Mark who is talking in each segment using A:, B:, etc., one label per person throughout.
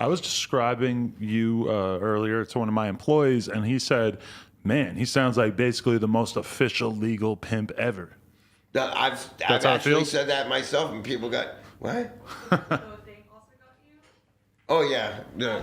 A: I was describing you earlier to one of my employees, and he said, man, he sounds like basically the most official legal pimp ever.
B: I've
A: how it
B: actually
A: feels?
B: said that myself, and people got, what?
C: So they also got you.
B: Oh, yeah. Yeah.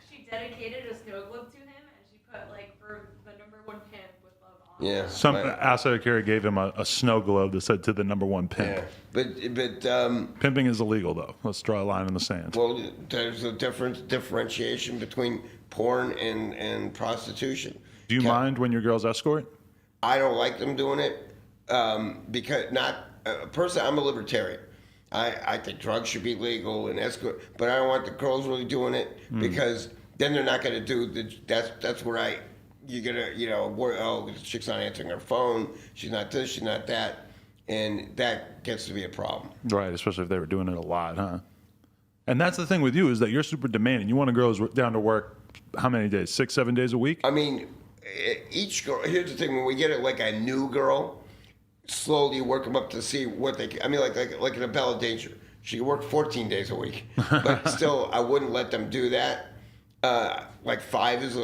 C: She dedicated a snow globe to him, and she put like for the #1 pimp with love on.
B: Yeah.
A: Some
B: my-
A: Asset Carey gave him a snow globe that said to the #1 pimp.
B: Yeah. But
A: Pimping is illegal, though. Let's draw a line in the sand.
B: well, there's a differentiation between porn and prostitution.
A: Do you mind when your girls escort?
B: I don't like them doing it because personally, I'm a libertarian. I think drugs should be legal and escort, but I don't want the girls really doing it because then they're not going to do that's where you're gonna the chick's not answering her phone, she's not this, she's not that, and that gets to be a problem.
A: Right, especially if they were doing it a lot, huh? And that's the thing with you is that you're super demanding. You want a girl who's down to work how many days? 6, 7 days a week?
B: I mean, each girl. Here's the thing: when we get it like a new girl, slowly work them up to see what they can. I mean, like in a Bella Danger, she can work 14 days a week, but still, I wouldn't let them do that. Like 5 is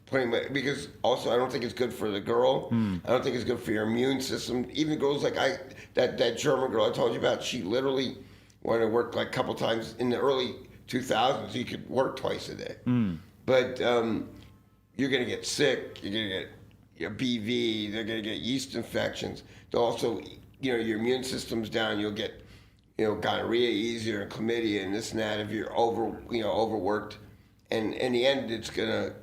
B: putting because also I don't think it's good for the girl. I don't think it's good for your immune system. Even girls like that German girl I told you about, she literally wanted to work like a couple times in the early 2000s. You could work twice a day, but you're gonna get sick. You're gonna get your BV. They're gonna get yeast infections. They'll also, your immune system's down. You'll get, gonorrhea easier and chlamydia and this and that if you're overworked. And in the end, it's gonna,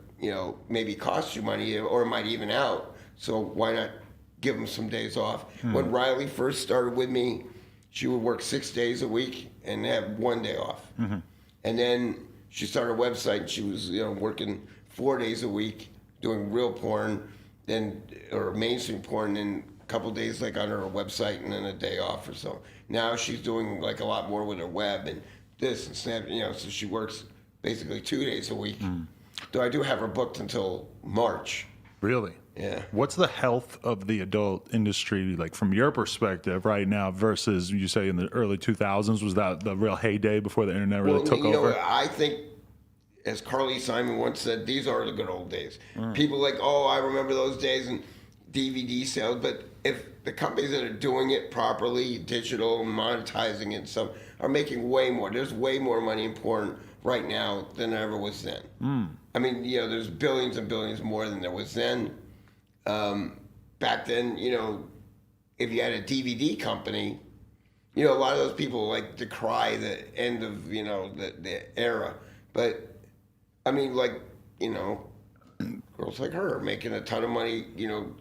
B: maybe cost you money or it might even out. So why not give them some days off? When Riley first started with me, she would work 6 days a week and have 1 day off. And then she started a website and she was, working 4 days a week doing real porn, or mainstream porn, and a couple of days like on her website and then a day off or so. Now she's doing like a lot more with her web and this and Snap, so she works basically 2 days a week. Though I do have her booked until March.
A: Really?
B: Yeah.
A: What's the health of the adult industry, like from your perspective right now versus, you say, in the early 2000s? Was that the real heyday before the internet really took over?
B: I think, as Carly Simon once said, these are the good old days. People like, oh, I remember those days and DVD sales. But if the companies that are doing it properly, digital, monetizing it, and stuff, are making way more. There's way more money in porn right now than there ever was then. I mean, there's billions and billions more than there was then. Back then, if you had a DVD company, a lot of those people like decry the end of, the era. But I mean, like, girls like her are making a ton of money, you're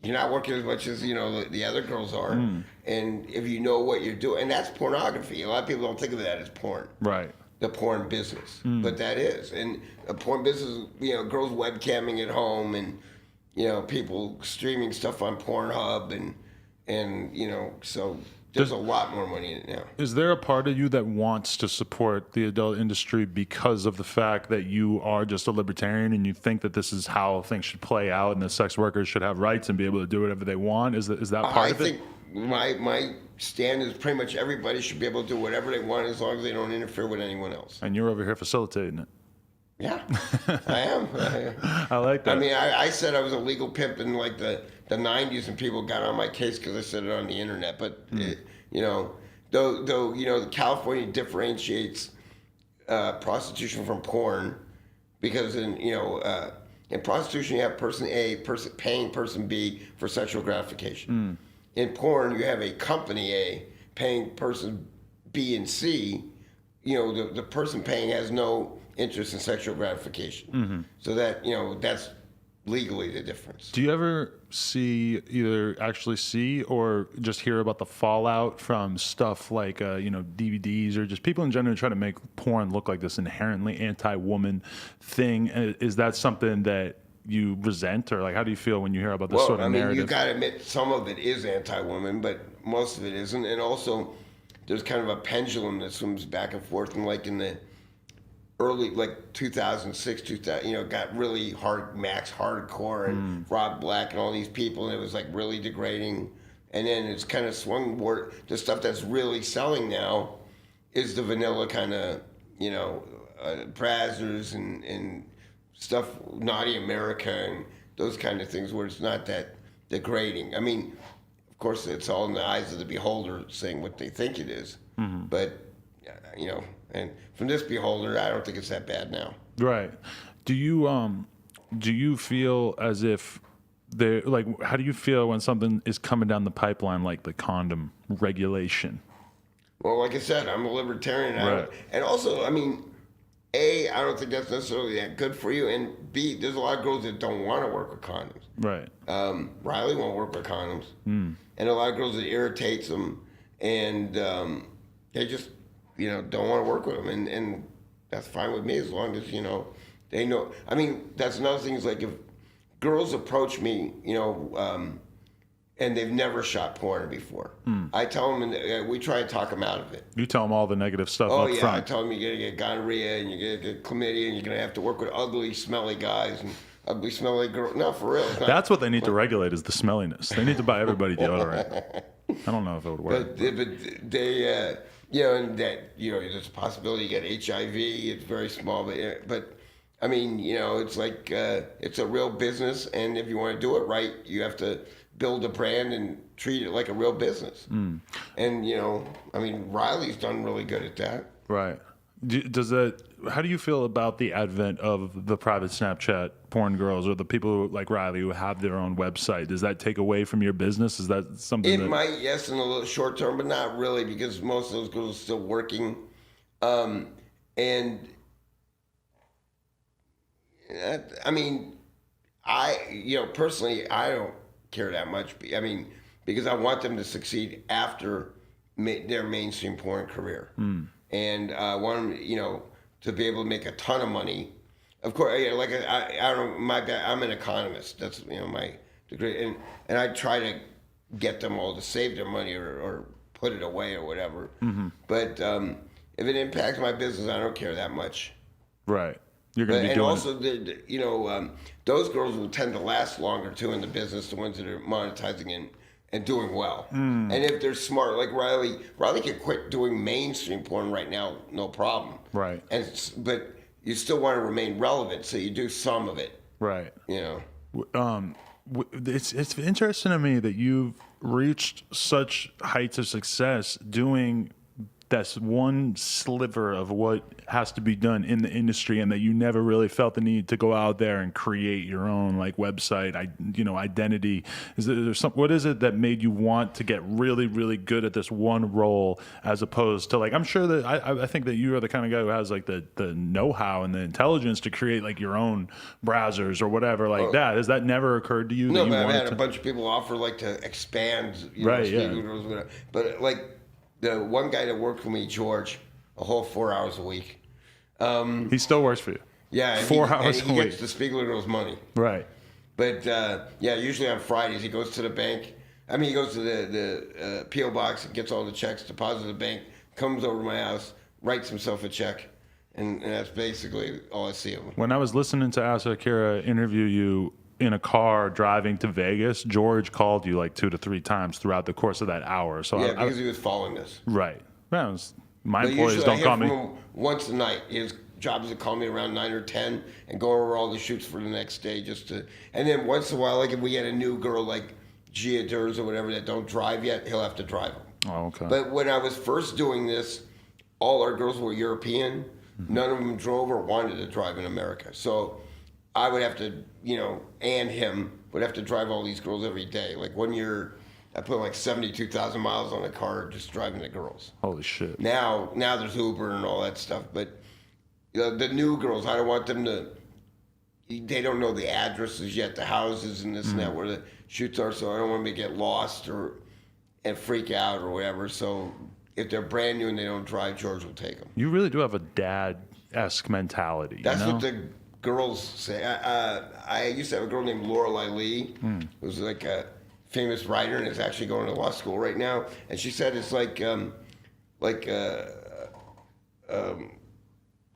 B: not working as much as, the other girls are. And if you know what you're doing, and that's pornography. A lot of people don't think of that as porn.
A: Right.
B: The porn business. But that is. And a porn business, girls webcamming at home and, people streaming stuff on Pornhub and so there's a lot more money in it now.
A: Is there a part of you that wants to support the adult industry because of the fact that you are just a libertarian and you think that this is how things should play out and that sex workers should have rights and be able to do whatever they want? Is that part of it?
B: I think my stand is pretty much everybody should be able to do whatever they want as long as they don't interfere with anyone else.
A: And you're over here facilitating it.
B: Yeah, I am.
A: I like that.
B: I mean, I said I was a legal pimp in like the 90s and people got on my case because I said it on the internet. But, though California differentiates prostitution from porn because in prostitution you have person A paying person B for sexual gratification. In porn you have a company A paying person B and C. The person paying has no interest in sexual gratification. So that, that's legally the difference.
A: Do you ever either actually see or just hear about the fallout from stuff like, DVDs or just people in general try to make porn look like this inherently anti-woman thing? Is that something that you resent, or like how do you feel when you hear about this sort of narrative?
B: You got to admit some of it is anti-woman, but most of it isn't. And also there's kind of a pendulum that swims back and forth, and like in the early, like 2006, 2000, got really hardcore and Rob Black and all these people, and it was like really degrading. And then it's kind of swung more. The stuff that's really selling now is the vanilla kind of, Brazzers and stuff, Naughty America and those kind of things where it's not that degrading. I mean, of course, it's all in the eyes of the beholder saying what they think it is. But, and from this beholder, I don't think it's that bad now.
A: Right. Do you feel as if how do you feel when something is coming down the pipeline like the condom regulation?
B: Well, like I said, I'm a libertarian.
A: Right.
B: And also, I mean, A, I don't think that's necessarily that good for you. And B, there's a lot of girls that don't want to work with condoms.
A: Right.
B: Riley won't work with condoms. And a lot of girls, it irritates them. And they just, don't want to work with them. And that's fine with me as long as, they know. I mean, that's another thing is like if girls approach me, and they've never shot porn before. I tell them, and we try and talk them out of it.
A: You tell them all the negative stuff
B: Oh,
A: up
B: yeah,
A: front.
B: I tell them you're going to get gonorrhea and you're going to get chlamydia and you're going to have to work with ugly, smelly guys and ugly, smelly girls. No, for real.
A: That's what they need to regulate is the smelliness. They need to buy everybody deodorant. I don't know if it would work.
B: But they, and that, there's a possibility you get HIV. It's very small, but I mean, it's like it's a real business, and if you want to do it right, you have to build a brand and treat it like a real business. And I mean, Riley's done really good at that.
A: Right. How do you feel about the advent of the private Snapchat porn girls or the people like Riley who have their own website? Does that take away from your business? Is that something
B: It might, yes, in a little short term, but not really because most of those girls are still working. And I mean, personally, I don't care that much. I mean, because I want them to succeed after their mainstream porn career. And I want them, to be able to make a ton of money. Of course, I don't know, I'm an economist. That's, my degree. And I try to get them all to save their money or put it away or whatever. But if it impacts my business, I don't care that much.
A: Right. You're going to be doing
B: it. And also, those girls will tend to last longer, too, in the business, the ones that are monetizing and doing well. And if they're smart, like Riley could quit doing mainstream porn right now, no problem.
A: Right.
B: But you still want to remain relevant, so you do some of it.
A: Right.
B: It's
A: interesting to me that you've reached such heights of success doing that's one sliver of what has to be done in the industry, and that you never really felt the need to go out there and create your own website, identity. What is it that made you want to get really, really good at this one role, as opposed to I'm sure that I think that you are the kind of guy who has the know-how and the intelligence to create your own browsers or whatever that. Has that never occurred to you?
B: No,
A: that you
B: but I've had
A: to...
B: a bunch of people offer to expand,
A: right?
B: Yeah. But the one guy that worked for me, George, a whole 4 hours a week.
A: He still works for you.
B: Yeah,
A: 4 hours a week.
B: He gets the Spiegler girls' money.
A: Right.
B: But usually on Fridays he goes to the bank. I mean, he goes to the P.O. box and gets all the checks, deposits the bank, comes over to my house, writes himself a check, and that's basically all I see of him.
A: When I was listening to Asa Akira interview you in a car driving to Vegas, George called you 2 to 3 times throughout the course of that hour. So
B: yeah, because he was following this.
A: Right. Well, my
B: But
A: employees don't call me.
B: From him once a night. His job is to call me around 9 or 10 and go over all the shoots for the next day and then once in a while, if we get a new girl like Gia Durs or whatever that don't drive yet, he'll have to drive them.
A: Oh, okay.
B: But when I was first doing this, all our girls were European. None of them drove or wanted to drive in America. So I would have to, and him would have to drive all these girls every day. 1 year, I put 72,000 miles on a car just driving the girls.
A: Holy shit.
B: Now there's Uber and all that stuff. But the new girls, I don't want them to, they don't know the addresses yet, the houses and this and that, where the shoots are. So I don't want them to get lost and freak out or whatever. So if they're brand new and they don't drive, George will take them.
A: You really do have a dad-esque mentality.
B: That's what the girls say. I used to have a girl named Lorelei Lee, who was a famous writer and is actually going to law school right now. And she said it's a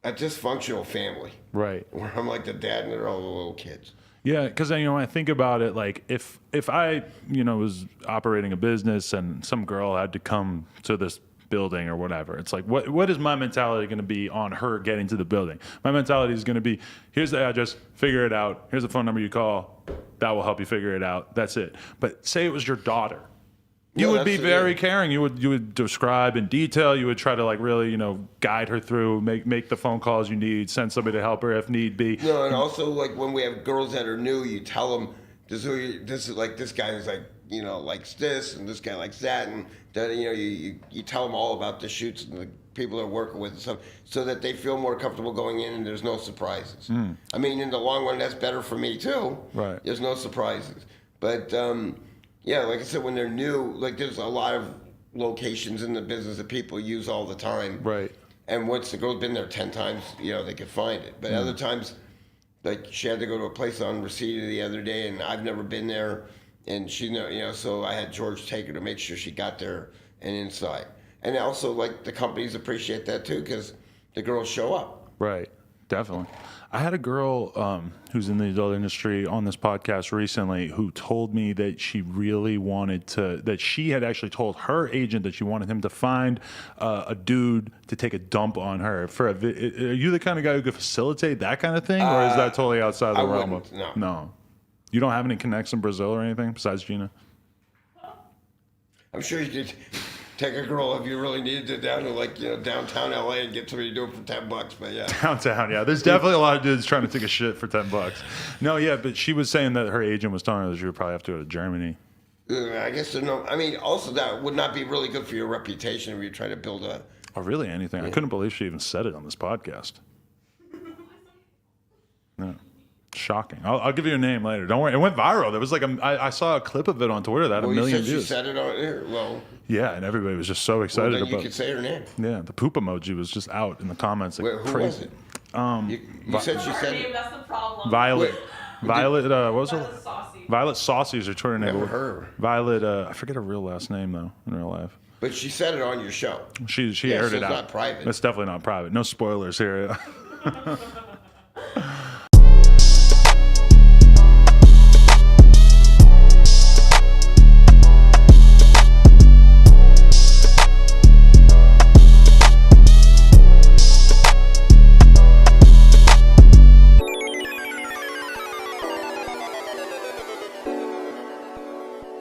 B: dysfunctional family.
A: Right.
B: Where I'm the dad and they're all the little kids.
A: Yeah, because I think about it, if I was operating a business and some girl had to come to this building or whatever. It's like, what is my mentality going to be on her getting to the building? My mentality is going to be, here's the address, figure it out. Here's the phone number you call. That will help you figure it out. That's it. But say it was your daughter. You would be very caring. You would describe in detail. You would try to like really, you know, guide her through, make the phone calls you need, send somebody to help her if need be.
B: No, and also like when we have girls that are new, you tell them this is like this guy is like, you know, likes this and this guy likes that, and then you know you tell them all about the shoots and the people they're working with and stuff, so that they feel more comfortable going in and there's no surprises. I mean, in the long run, that's better for me too.
A: Right.
B: There's no surprises, but. Yeah, like I said, when they're new, like there's a lot of locations in the business that people use all the time.
A: Right.
B: And once the girl's been there 10 times, you know, they can find it. But other times, like she had to go to a place on Reseda the other day, and I've never been there, and she know, you know, so I had George take her to make sure she got there and inside. And also, like the companies appreciate that too, because the girls show up.
A: Right. Definitely. I had a girl who's in the adult industry on this podcast recently who told me that she really wanted to, that she had actually told her agent that she wanted him to find a dude to take a dump on her. Are you the kind of guy who could facilitate that kind of thing? Or is that totally outside the realm of? No. You don't have any connects in Brazil or anything besides Gina?
B: I'm sure you could take a girl if you really needed to down to like, you know, downtown LA and get somebody to do it for $10, but yeah.
A: Downtown, yeah. There's definitely a lot of dudes trying to take a shit for $10. No, yeah, but she was saying that her agent was telling her that she would probably have to go to Germany.
B: I guess there's no. I mean, also that would not be really good for your reputation if you're trying to build a.
A: Oh, really? Anything? Yeah. I couldn't believe she even said it on this podcast. No. Shocking. I'll give you a name later. Don't worry. It went viral. There was like I saw a clip of it on Twitter that had 1 million views.
B: She said it on there. Well.
A: Yeah, and everybody was just so excited
B: then
A: about.
B: You could say her name.
A: Yeah, the poop emoji was just out in the comments. Like,
B: wait, who
A: crazy.
B: was it? You said she said
C: name, that's the problem.
A: Violet. Violet. What was
C: Violet
A: it?
C: Saucy.
A: Violet Saucy is her Twitter name.
B: Never heard of her.
A: Violet. I forget her real last name though. In real life.
B: But she said it on your show.
A: She
B: yeah,
A: aired
B: so
A: it out.
B: It's not private.
A: It's definitely not private. No spoilers here.